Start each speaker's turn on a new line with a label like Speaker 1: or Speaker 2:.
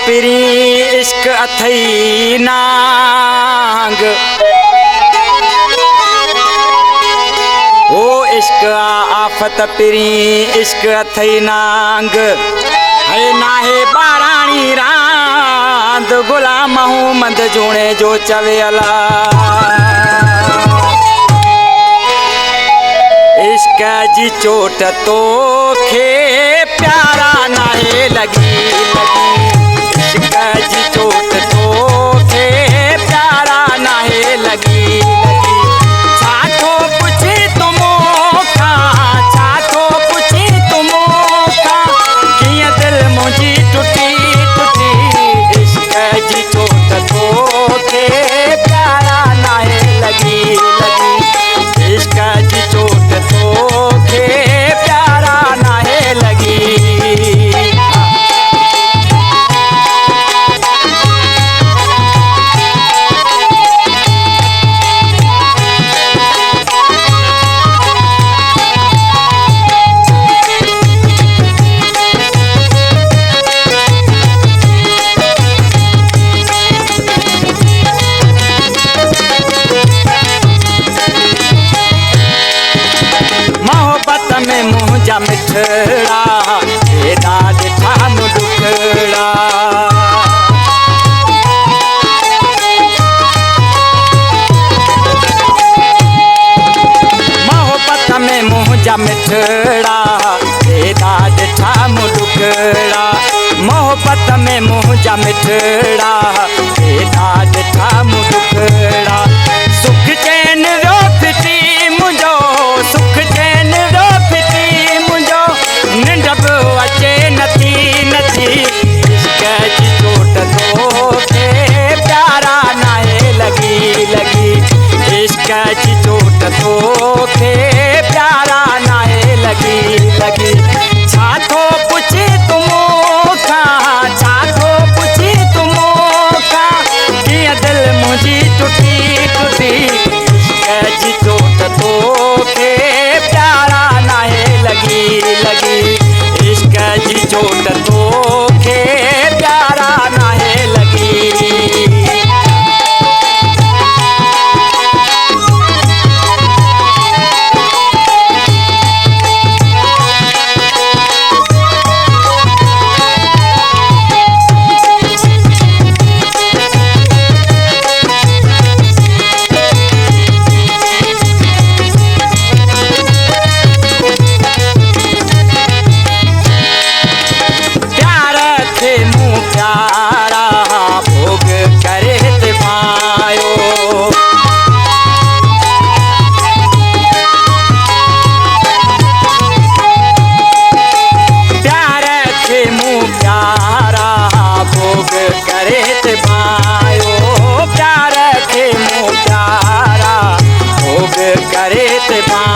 Speaker 1: पिरी इश्क अथई नांग ओ इश्क आफत पिरी इश्क अथई नांग है नाहे बाराणी रांद गुलाम मोहम्मद जूणे जो चवे अला इश्क जी चोट तो खे प्यारा नाहे लगी इश्क जी चोट तो खे प्यारा नाहे लगी छातो पुछी तुमो खा छातो पुछी तुमो खा किया दिल मुझी टूटी टूटी इश्क जी चोट तो खे प्यारा नाहे लगी इश्क जी चोट तो खे प्यारा नाहे लगी में मुझा मिठड़ा एदा ॾिठा मुडुकड़ा मोहब्बत में मुझा मिठड़ा एदा ॾिठा मुडुकड़ा मोहब्बत में मुझा मिठड़ा एदा ॾिठा मुडुकड़ा सुख चैन रो फिटी मुझो सुख चैन रो अचे नथी नथी इश्क जी चोट तो खे प्यारा नाहे लगी लगी इश्क जी चोट तो खे प्यारा नाहे लगी लगी छातो पुछी तुमो खा छातो पुछी तुमो खा किया दिल मुझी टूटी टूटी इश्क जी चोट तो खे प्यारा नाहे लगी लगी इश्क जी चोट तो खे प्यारा नाहे लगी प्यारा भोग करे ते पायो प्यार थे मुँह प्यारा भोग करे ते पायो प्यार थे मुँह प्यारा भोग करे ते पायो